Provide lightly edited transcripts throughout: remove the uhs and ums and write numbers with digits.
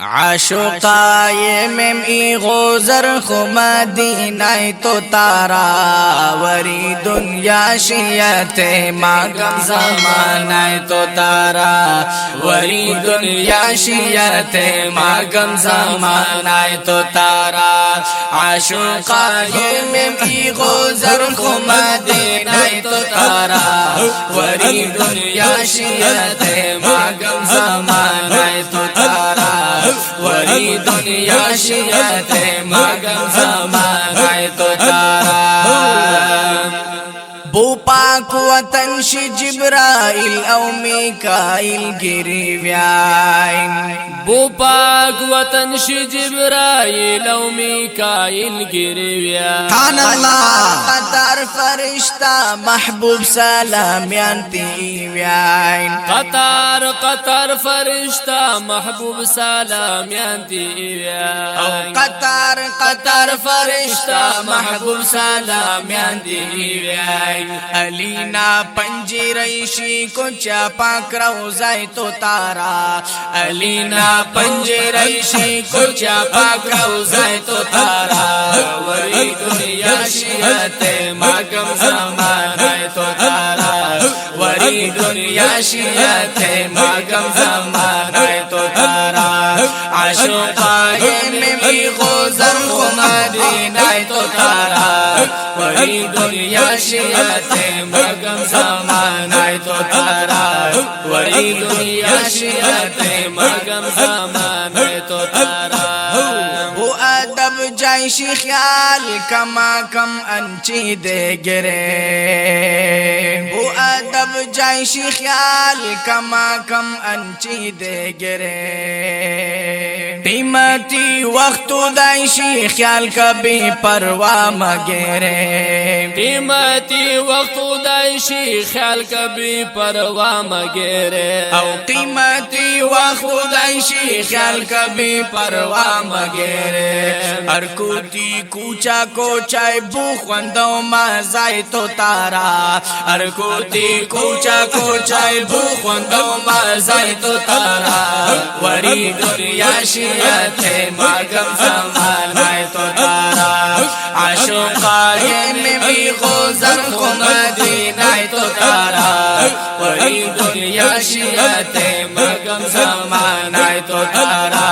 आशुकाए में गोजर खो मदीना तो तारा वरी दुनिया शियत मागम जमाना तो तारा वरी दुनिया शियत मागम जमाना तो तारा आशुकाए में गोजर खो मदीना तो तारा वरी दुनिया शियत मागम जमाना तो तारा वरी दुनिया शियत मगम ज़माना तो तारा बुपाक वतन शि जिब्राइल औ मीकाइल गिरिव्याइन बुपाक वतन शि जिब्राइल औ मीकाइल गिरिव्याइन खान अल्लाह कतार फरिश्ता महबूब सलाम यांती व्याइन कतार फरिश्ता महबूब सलाम यांती व्याइन कतार फरिश्ता महबूब सलाम यांती व्याइन अलीना पंजरैशी को चापा क्रौज़ाय तो तारा अलीना पंजरैशी को चापा क्रौज़ाय तो तारा वरी दुनिया शियत मगम ज़माना तो तारा वरी दुनिया शियत मगम ज़माना तो तारा आशुकाए में भी गोज़र खो मदीना तो तारा वरी दुनिया शियत मगम ज़माना तो तारा वरी दुनिया शियत मगम ज़माना तो तारा वो अदब जायशी ख्याल कमा कम अंची दे गिरे वो अदब जायशी ख्याल कमा कम अंची दे गिरे कीमती वक्त दाइशी ख्याल कभी परवाह मगेरे कीमती वक्त दाइशी ख्याल कभी परवाह मगेरे कीमती वक्त दाइशी ख्याल कभी परवाह मगेरे अरकुती कूचा को चाय भूखंदो मजाए तो तारा अरकुती कूचा को चाय भूखंदो मजाए तो तारा वरी दुनिया शियत मगम ज़माना तो तारा आशुकाए में भी गोज़र खो मदीना तो तारा वरी दुनिया शियत मगम ज़माना तो तारा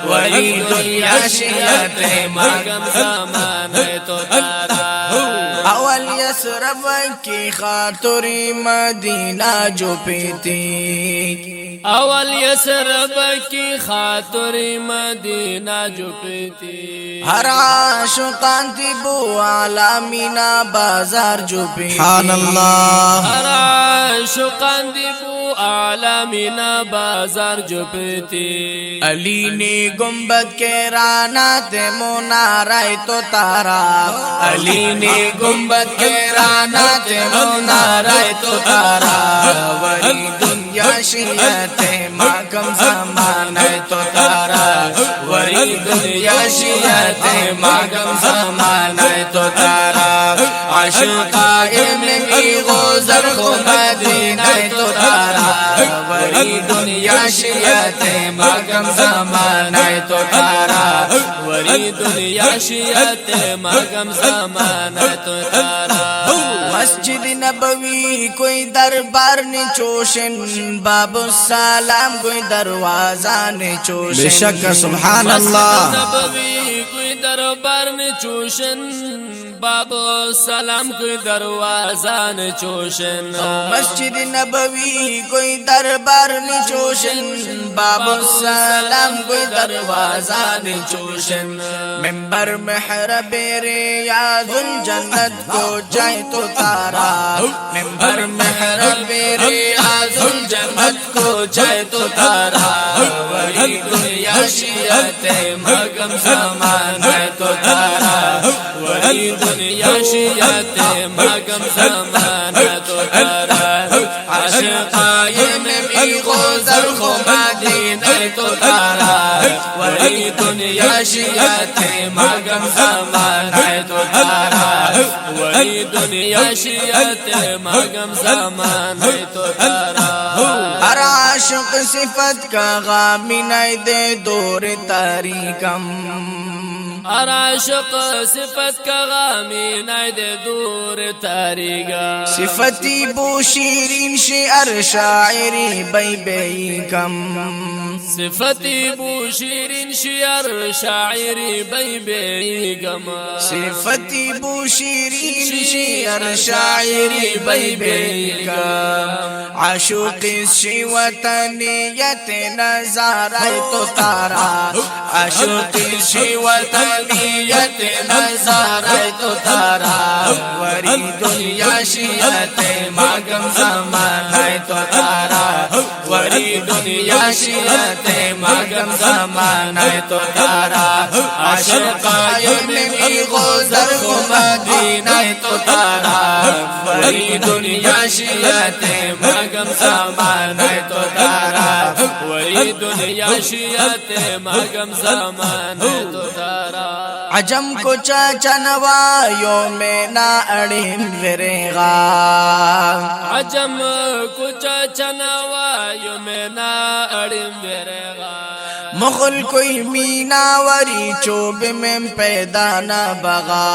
वरी दुनिया शियत मगम ज़माना तो तारा अवल यसरब की खातुरी मदीना जो पीती अवल यसरब की खातुरी मदीना जो पीती हर आशुकांति बो आलामीना बाजार जो पीती हर आशुकांति बो आलामीना बाजार जो पीती अली ने गुंबद के राना ते मोनाराय तो तारा अली ने गुंबद के राना ते मोनाराय तो तारा वरी दुनिया शियत मगम ज़माना तो तारा वरी दुनिया शियत मगम ज़माना तो तारा आशुकाए में भी गोज़र खो मदीना तो तारा वरी दुनिया शियत मगम ज़माना तो तारा वरी दुनिया शियत मगम ज़माना तो तारा मस्जिद नबवी कोई दरबार ने चोशन बाबू सलाम कोई दरवाजा ने चोशन बेशक सुभान अल्लाह नबवी कोई दरबार ने चोशन बाबू सलाम कोई दरवाजा ने चोशन मस्जिद नबवी कोई दरबार ने चोशन बाबू सलाम कोई दरवाजा ने चोशन मिंबर महरब रियाज़ुल जन्नत को जाए तो तारा मिंबर महरब रियाज़ुल जन्नत को जाए तो तारा वरी दुनिया शियत मगम ज़माना तो तारा वरी दुनिया शियत मगम ज़माना तो तारा आशुकाए में भी गोज़र खो मदीना तो तारा वरी दुनिया शियत मगम ज़माना तो तारा वरी दुनिया शियत मगम ज़माना तो तारा عاشق صفت کا غامی نئی دے دور تاریکم ہر عاشق صفت کا غامی نئی دے دور تاریگا صفتی بو شیرین شعر شاعری بی بی کم صفتی بو شیرین شعر شاعری بی بی گم صفتی بو شیرین شعر شاعری بی بی کم عاشق شی وطنیت نظارہ تو تارا عاشق شی وطنیت نظارہ تو تارا وری دنیا شیعت ماگم زمانہ تو تارا وری دنیا شیعت ماگم زمانہ تو تارا عاشقائے میں غوزر و مدینہ تو تارا وری دنیا شیعت ماگم زمانہ تو تارا وری دنیا شیعت ماگم زمانہ تو تارا عجم کو چاچنوا یوم نا اڑیم ورغا عجم کچھ چنوا یوم نا اڑیم ورغا مغل کوئی مینا وری چوب میں پیدا نہ بغا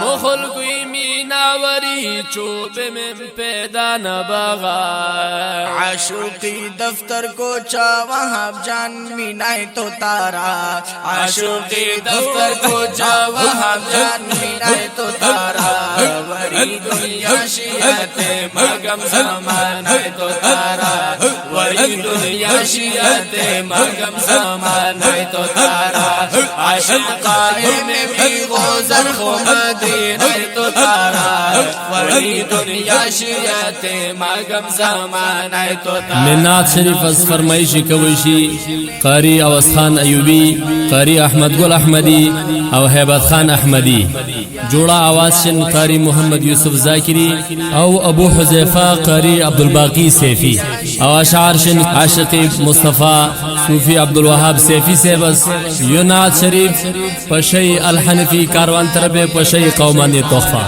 مغل کوئی میناوری چوب میں پیدا نہ بغا عاشقی دفتر کو چا وہاں جان مینائے تو تارا عاشقی دفتر کو چا وہاں جان مینائے تو تارا وری دنیا شیعت مگم زمانہ تو تارا وری دنیا شیعت مگم زمانہ تو تارا عاشقائے میں بھی غوزر خو مدینہ تو تارا وری دنیا شیعت مگم زمانہ تو تارا من نعت شریف از فرمائشی کوشی قاری اوس خان ایوبی قاری احمد گل احمدی او هیبت خان احمدی جوڑا آواز شن قاری محمد یوسف زاکری او ابو حذیفہ قاری عبدالباقی سیفی او اشعار شن عاشق مصطفیٰ صوفی عبدالوہاب سیفی سے بس یو نعت شریف پشی الحنفی کاروان طرف پشی قومان تحفہ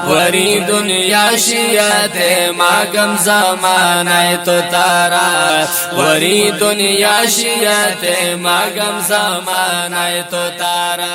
وری دنیا شیعت ماگم زمانہ تو تارا وری دنیا شیعت ماگم زمانہ تو تارا